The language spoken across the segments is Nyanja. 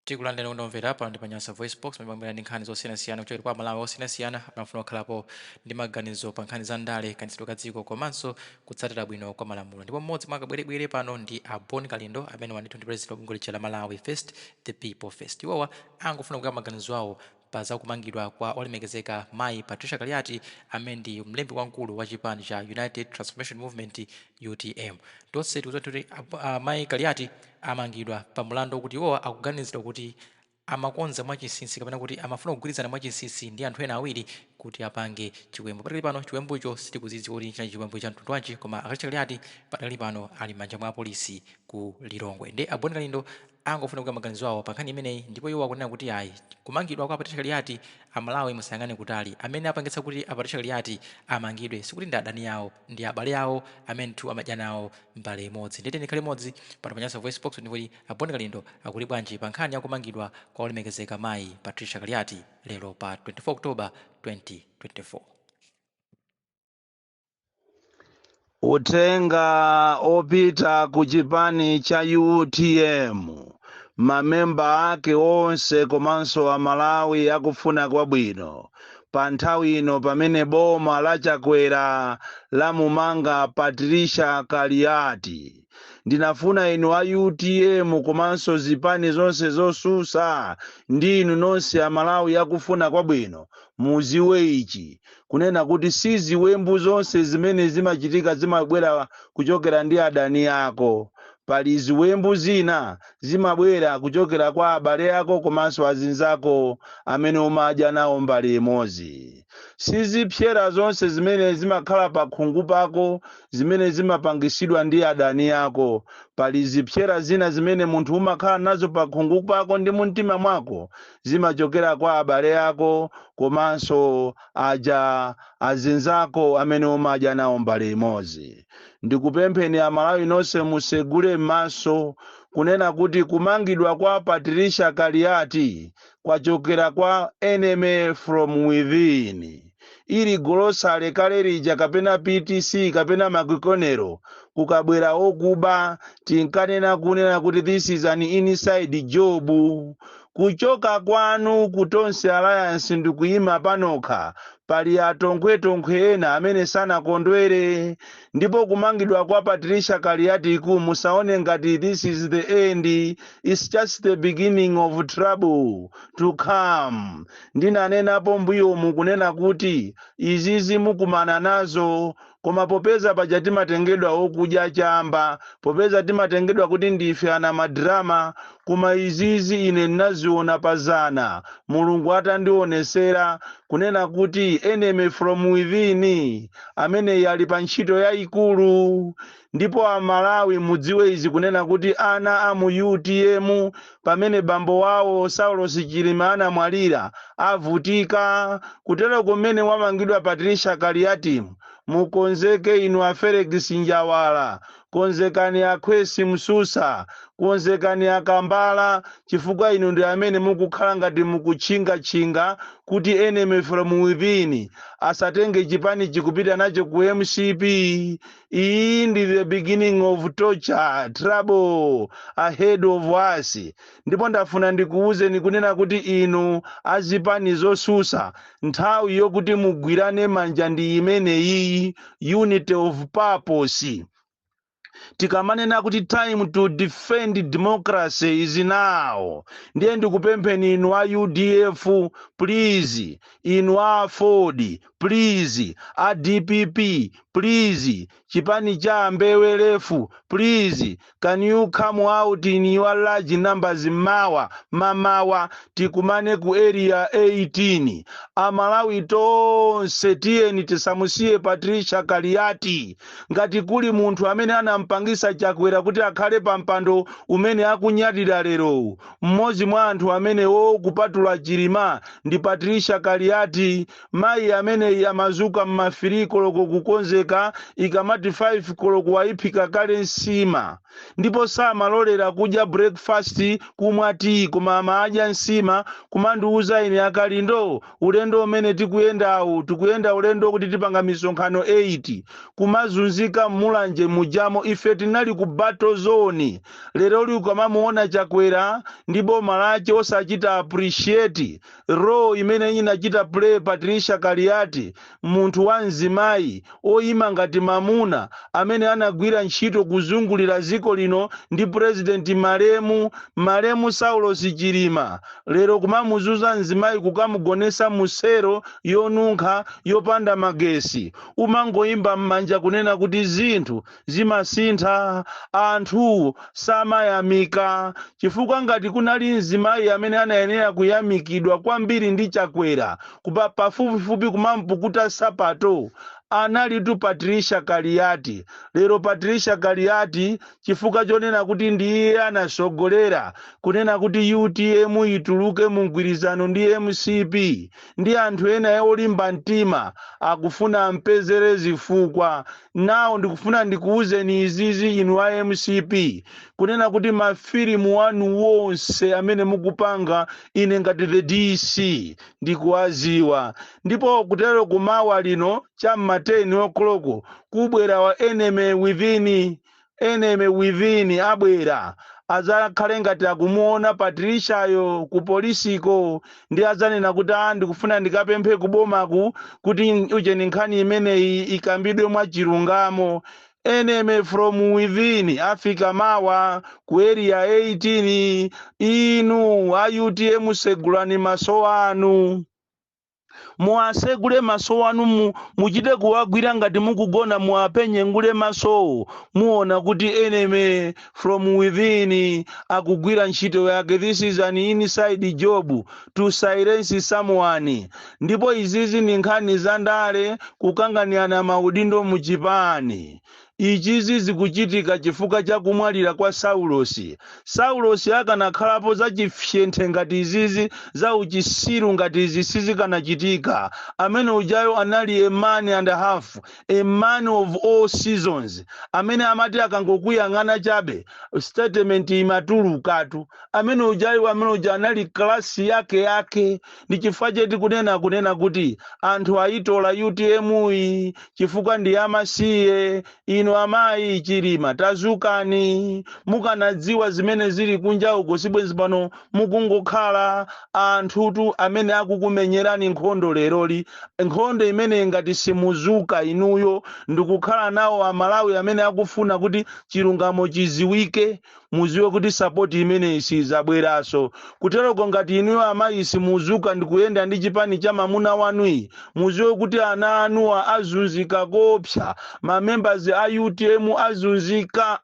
tikulandira unomvera pano ndi pa Nyasa VoiceBox mabambira ndi nkhani zosiyanasiyana kuchokera kwa Malawi osiyanasiyana amafuna kukhalapo ndi maganizo pa nkhani za ndale kanitsidwe ka dziko komanso kutsatira bwino kwa malamulo. Ndipo mmodzi mwa akabwerebwere pano ndi Kalindo amene wandithu ndi president wa bungwe la Malawi First the People First. Iwowa angofuna kugawa maganizo awo pa za kumangidwa kwa olemekezeka mayi Patricia Kaliati amene ndi mlembi wamkulu wa chipani cha United Transformation Movement UTM. Tonse tikuti mayi Kaliati amangidwa pa mlandu kuti iwowa akuganizidwa kuti amakonza mwachinsinsi kapena kuti amafuna kugwirizana mwachinsinsi ndi anthu ena awiri kuti apange chiwembu. Pakali pano chiwembucho sitikudziwa kuti chinali chiwembu cha mtundu wanji, koma Patricia Kaliati pakali pano ali m'manja mwa polisi ku Lilongwe. Ndi Kalindo angofuna kugawa maganizo awo pa nkhani imeneyi, ndipo iwo akunena kuti ayi kumangidwa kwa Patricia Kaliati Amalawi musayang'ane kutali. Amene apangitsa kuti Patricia Kaliati amangidwe sikuti ndi adani yawo, ndi abale yawo amene amadya nawo Mbale imodzi. Ndete ndikhale imodzi pano pa Nyasa VoiceBox ndipo Kalindo akuli bwanji pa nkhani ya kumangidwa kwa olemekezeka mayi Patricia Kaliati lero pa 24 October 2024. Utenga opita ku chipani cha UTM, mamembala ake onse komanso Amalawi akufuna kwabwino pa nthawi ino pamene boma lachakwera lamumanga Patricia Kaliati. Ndinafuna inu a UTM komanso zipani zonse zosusa ndi inu nonse Amalawi akufuna kwabwino muziwe ichi, kunena kuti si ziwembu zonse zimene zimachitika zimabwera kuchokera ndi adani ako. Pali ziwembu zina zimabwera kuchokera kwa abale ako komanso azinzako amene umadya nawo mbali imodzi. Sizipyera zonse zimene zimakhala pa khungu pako zimene zimapangisidwa ndi adani ako. Pali zipyera zina zimene munthu umakhala nazo pa khungu pako ndi mumtima mwako zimachokera kwa abale ako komanso azinzako amene umadya nawo mbali imodzi. Ndikupempheni Amalawi nonse musegule maso kunena kuti kumangidwa kwa Patricia Kaliati kwachokera kwa enemy from within. Ili golosa lekale lija kapena PTC kapena makikonero kukabwera okuba tinkanena kunena kuti this is an inside job. Kuchoka kwanu kutonse alliance ndikuyima panokha pali atonkwe ena amene sanakondwere, ndipo kumangidwa kwa Patricia Kaliati musaone ngati this is the end, it's just the beginning of trouble to come. Ndinanenapo mbuyo mukunena kuti izizi mukumana nazo, koma popeza paja timatengedwa okudya chamba, popeza timatengedwa kuti ndife ana madrama, koma izizi ine naziona pazana. Mulungu atandionesera kunena kuti enemy from within amene yali pa ntchito yayikulu. Ndipo Amalawi mudziwe izi kunena kuti ana amu UTM pamene bambo wawo Saulos Chilima anamwalira avutika kutero kumene wamangidwa Patricia Kaliati. Mukonzeke inu a Felix Njawala, konzekani akwesi Msusa, konzekani akambala, chifukwa inu ndi amene mukukhala ngati mukuchinga kuti enemy from within asatenge chipani chikupita nacho ku MCP. Iyi ndi the beginning of torture, trouble ahead of us. Ndipo ndafuna ndikuwuzeni kunena kuti inu azipani zosusa nthawi yokuti mugwirane manja ndi imeneyi, unity of purpose. Tikamanena kuti time to defend democracy is now. Ndiye ndikupempheni inu a UDF please, inu a Ford please, a DPP please, chipani cha mbewelefu please, can you come out in your large numbers mamawa tikumane ku area 18. Amalawi tonse tiyeni tisamusiye Patricia Kaliati. Ngati kuli munthu amene anampangisa chakwera kuti akhale pa mpando umene akunyadira lero, mmodzi mwa anthu amene kupatula Chilima ndi Patricia Kaliati, mayi amene amazuka mmafiri koloko kukonzeka ikamati 5 koloko wayiphika kale nsima, ndipo samalolera kudya breakfast kumwa tea koma amadya nsima. Kumandiuza ine a Kalindo ulendo umene tikuyenda ulendo kuti tipanga misonkhano 8 kumazunzika mulanje mujamo ife tinali ku battle zone. Lero ukamamuona Chakwera ndi boma lache osachita appreciate role imene inachita play Patricia Kaliati, munthu wa mzimayi oyima ngati mamuna amene anagwira ntchito kuzungulira ziko lino ndi president Malemu Saulos Chilima. Lero kumamuzuza mzimayi kukamugonesa musero yonunkha yopanda magesi, umangoyimba m'manja kunena kuti zinthu zimasintha, anthu samayamika, chifukwa ngati kunali mzimayi amene anayenera kuyamikidwa kwambiri ndi Chakwera pafupifupi kumampukuta sapato, anali tu Patricia Kaliati. Lero Patricia Kaliati chifukwa chonena kuti ndiye anasogolera kunena kuti UTM ituluke mu mgwirizano ndi MCP ndi anthu ena olimba mtima akufuna ampezere zifukwa. Nawo ndikufuna ndikuuzeni izizi inu a MCP kunena kuti mafilimu wanu wonse amene mukupanga ine ngati the DC ndikuwaziwa, ndipo kutero kumawa lino chamma 10 o'clock kubwera wa enemy within abwera azakhale ngati akumuona Patriciayo ku polisiko ndi azanena kuti ndikufuna ndikapemphe kubomaku kuti uje nkhani imeneyi ikambidwe mwa chilungamo. Enemy from within afika mawa ku area 18. Inu a UTM segulani maso anu, muasegule maso wanu, muchite kuwagwira ngati mukugona, muapenye ngule maso muona kuti enemy from within akugwira ntchito yake. This is an inside job to silence someone. Ndipo izizi ni nkhani za ndale kukanganiana maudindo muchipani. Ichizi zikuchitika chifukwa cha kumwalira kwa Saulos akanakhalapo za chifyenthe ngati izizi, za uchisiru ngati izi sizikanachitika. Amene ujayo anali a man and a half, a man of all seasons, amene amati akangokuyang'ana chabe statement imatulukatu. Amene ujayo anali klasi yake. Ndi chifukwa cheti kunena kuti anthu aitola UTM chifukwa ndi amasiye. Ino amayi Chilima tazukani, mukanadziwa zimene zili kunja uko sibwenzi pano mukungokhala anthutu amene akukumenyerani nkhondo leroli. Nkhondo imene ngati simuzuka inuyo ndikukhala nawo amalawi amene akufuna kuti chilungamo chiziwike, muziwe kuti support imene isizabweraso. Kuteroko ngati inuyo amayi simuzuka ndikuyenda ndi chipani cha mamuna wanui, muziwe kuti ana anuwa azunzika kopsa, mamembers a UTM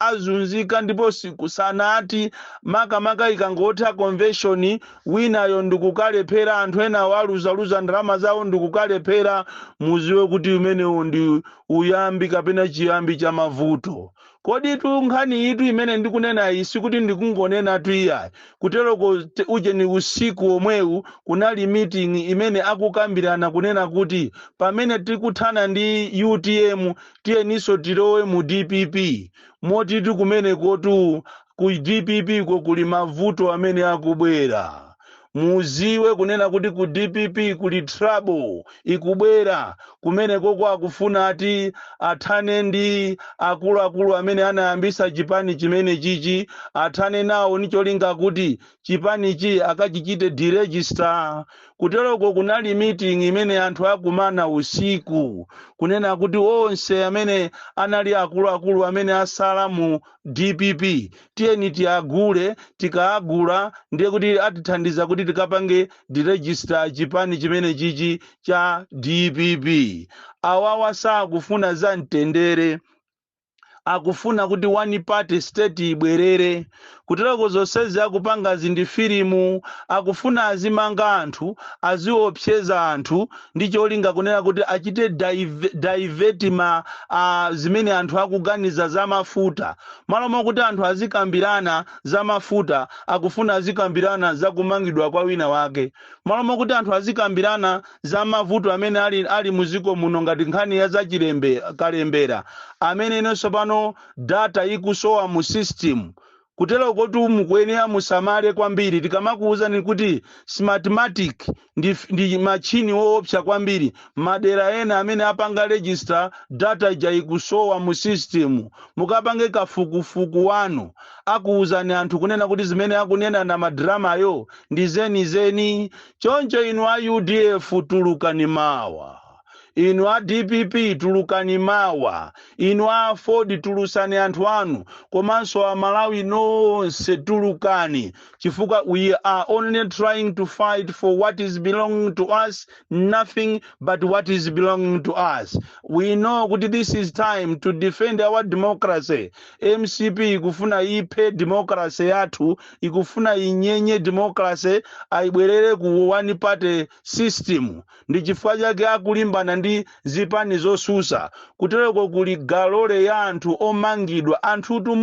azunzika ndipo sikusanati maka ikangotha convention winayo ndikukalephera, anthu ena waluzaluza ndalama zawo ndikukalephera, muziwe kuti umenewo ndi uyambi kapena chiyambi cha mavuto. Kodi tu nkhani itu imene ndikunena isi kuti ndikungonena tu iya kuteroko uje ni usiku omwewu kunali meeting imene akukambirana kunena kuti pamene tikuthana ndi UTM tiyeniso tilowe mu DPP. Moti tikumene kotu ku DPP ko kuli mavuto amene akubwera. Muziwe kunena kuti ku DPP kuli trouble ikubwera kumene koko akufuna ati athane ndi akuluakulu amene anayambisa chipani chimene chichi, athane nawo nicholinga kuti chipani chi akachichite deregister. Kuteroko kunali meeting imene anthu akumana usiku kunena kuti onse amene anali akuluakulu amene asala mu DPP tiyeni tiagule, tikaagula ndiye kuti atithandiza kuti tikapange deregister chipani chimene chichi cha DPP. Awawa sakufuna za mtendere, akufuna kuti one party state ibwerere. Kuterako zonsezi akupanga zindi filimu, akufuna azimanga anthu, aziopseza anthu ndi cholinga kunena kuti achite divert zimene anthu akuganiza za mafuta. Malo kuti anthu azikambirana za mafuta akufuna azikambirana za kumangidwa kwa wina wake. Malo kuti anthu azikambirana za mavuto amene ali muziko muno ngati nkhani ya za kalembera amene inenso pano data ikusowa mu system. kutero kuti mukuyenera musamale kwambiri. Tikamakuwuzani kuti smartmatic ndi machini woopsa kwambiri, madera ena amene apanga register data ija ikusowa mu system, mukapange kafukufuku wanu akuwuzani anthu kunena kuti zimene akunena na madramayo ndi zenizeni. Choncho inu a UDF tulukani mawa, inu a DPP tulukani mawa, inu a Ford tulusani anthu anu, komanso a Malawi nonse tulukani, chifukwa we are only trying to fight for what is belonging to us, nothing but what is belonging to us. We know kuti this is time to defend our democracy. MCP ikufuna iphe democracy yathu, ikufuna inyenye democracy, aibwerere ku one party system. Ndi chifukwa chake akulimbana ndi zipani zosusa, kutereko kuli galore ya anthu omangidwa, anthu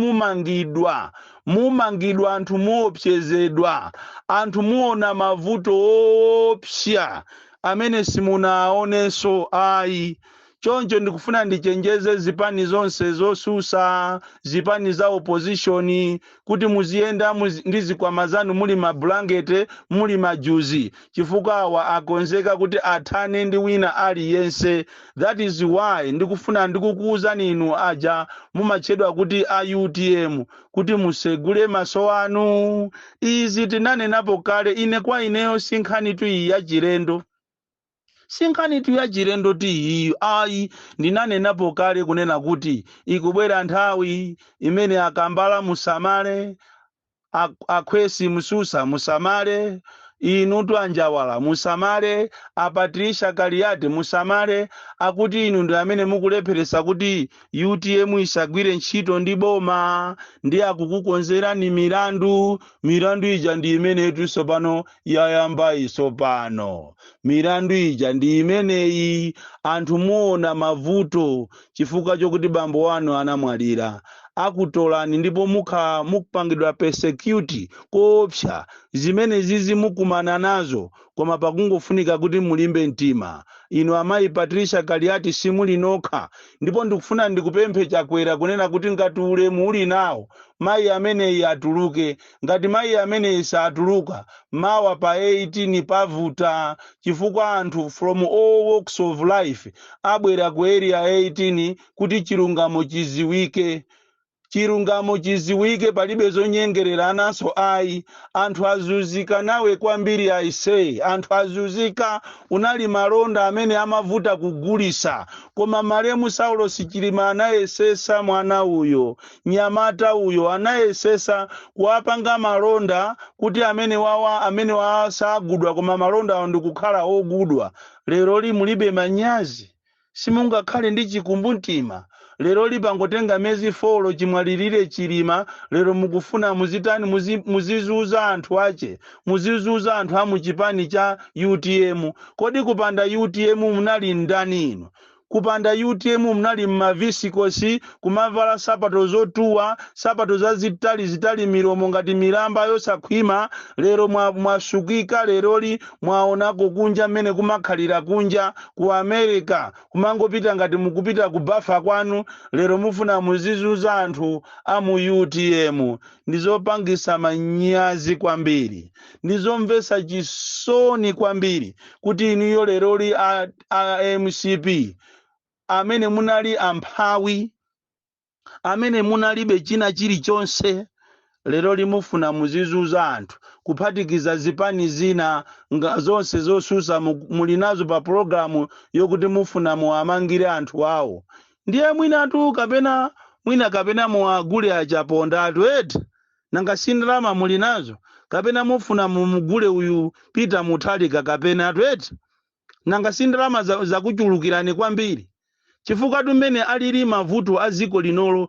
mumangidwa, anthu muopsezedwa, anthu muona mavuto opsya amene simunaonenso ayi. Choncho ndikufuna ndichenjeze zipani zonse zosusa, zipani za opposition, kuti muziyenda ndi zikwama zanu muli mablankete, muli majuzi, chifukwa awa akonzeka kuti athane ndi wina aliyense. That is why ndikufuna ndikukuwuzani inu aja mumatchedwa kuti a UTM kuti musegule maso anu. Izi tinanenapo kale, ine kwa ineyo sinkhani tu iyi ya chilendo, sinkhani tu ya chilendo ti ayi. Ndinanenapo kale kunena kuti ikubwera nthawi imene akambala musamale, akhwesi mususa musamale, inu tu anjawala musamale, a Patricia Kaliati musamale, akuti inu ndi amene mukulepheresa kuti UTM isagwire ntchito ndi boma, ndi akukukonzerani milandu. Milandu ija ndi imene itunso pano yayamba iso pano. Milandu ija ndi imeneyi, anthu muona mavuto chifukwa chokuti bambo wanu anamwalira, akutolani ndipo mukupangidwa persecute koopsa. Zimene zizi mukumana nazo, koma pakungofunika kuti mulimbe mtima. Inu amayi Patricia Kaliati simuli nokha, ndipo ndikufuna ndikupemphe chakwera kunena kuti ngati ulemu uli nawo, mayi ameneyi atuluke. Ngati mayi ameneyi satuluka, mawa pa 18 pavuta, chifukwa anthu from all walks of life abwera ku area 18 kuti chilungamo chiziwike. Chilungamo chiziwike, palibe zonyengereranaso ayi. Anthu azunzika nawe kwambiri aisei, anthu azunzika. Unali malonda amene amavuta kugulisa, koma malemu Saulo Sichilima anayesesa mwana uyo, nyamata uyo anayesesa kuwapanga malonda kuti amene wawa sagudwa, koma malonda ndikukhala ogudwa. Lero li mulibe manyazi, simungakhale ndi chikumbumtima. Lero li pangotenga mezi 4 chimwalirire chilima, lero mukufuna muzitani muzizuza anthu ache, muzizuza anthu a muchipani cha UTM. Kodi kupanda UTM munali ndani ino? Kupanda UTM munali mmavisikosi, kumavala sapato zotuwa, sapato zazitali milomo ngati milamba yosakhwima. Lero mwasukika, lero li mwaonako kunja mmene kumakhalira kunja ku America, kumangopita ngati mukupita kubafa kwanu. Lero mufuna muzizuza anthu a mu UTM. Ndizopangisa manyazi kwambiri, ndizomvesa chisoni kwambiri kuti inuyo lero li a MCP amene munali amphawi, amene munalibe china chilichonse, lero limufuna muzizuza anthu, kuphatikiza zipani zina zonse zosusa mulinazo pa programu yokuti mufuna muamangire anthu awo. Ndiye mwinatu kapena muagule achaponda atu eti, nanga sindalama mulinazo, kapena mufuna mugule uyu Peter Muthalika kapena atu eti, nanga sindalama zakuchulukirani kwambiri. Chifukwa tumene alili mavuto aziko linolo,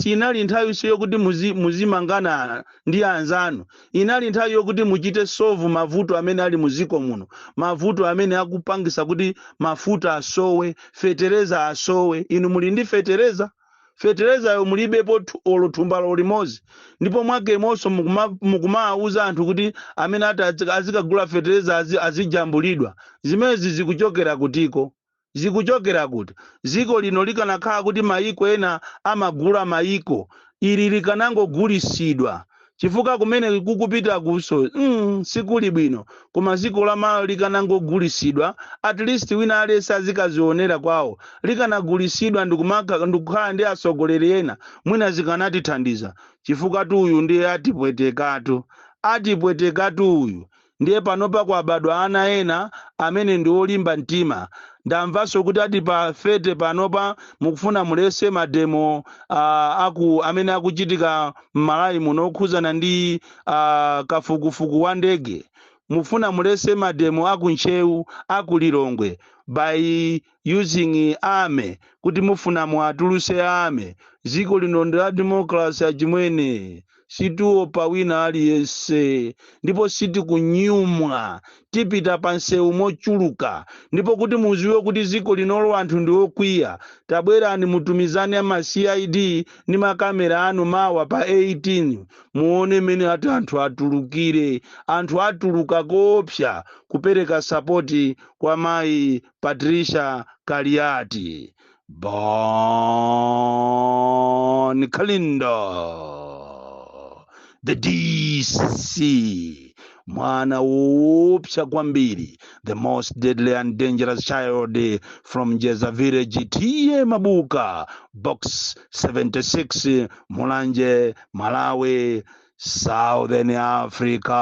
inali nthawi yokuti muzimangana ndi anzanu. Inali nthawi yokuti muchite solve mavuto amene ali muziko muno, mavuto amene akupangisa kuti mafuta asowe, fetereza asowe. Inu muli ndi fetereza yo mulibepo olo thumbalo limodzi, ndipo mwake monso mukumauza anthu kuti amene azikagula fetereza azijambulidwa. Zimezi zikuchokera kutiko, zikuchokera kuti ziko lino likanakhala kuti maiko ena amagula maiko, ili likanangogulisidwa chifukwa kumene kukupita kuso sikuli bwino, koma dziko la malo likanangogulisidwa at least wina aliyense azikazionera kwawo, likanagulisidwa ndikukhala ndi atsogoleri ena mwina zikanatithandiza, chifukwa uyu ndiye atipwetekatu uyu ndiye panopa kwabadwa ana ena amene ndi olimba mtima. Ndamvanso kuti ati pa fete panopa mukufuna mulese mademo amene akuchitika m'Malawi muno okhuzana ndi kafukufuku wa ndege. Mufuna mulese mademo akuntchewu akulilongwe by using army, kuti mufuna muatuluse army. Dziko lino ndi la democracy achimwene, situopa wina aliyense, ndipo sitikunyumwa, tipita pansewu mochuluka. Ndipo kuti muziwe kuti dziko linolo anthu ndi okwiya, tabwerani mutumizane ama CID ndi makamera anu mawa pa 18 muone mene ati anthu atulukire, anthu atuluka koopsa kupereka sapoti kwa mayi Patricia Kaliati. Born Kalindo, the DC, mwana woopsa kwambiri, the most deadly and dangerous child from Nyasa village, tiye Mabuka, box 76, Mulanje, Malawi, Southern Africa.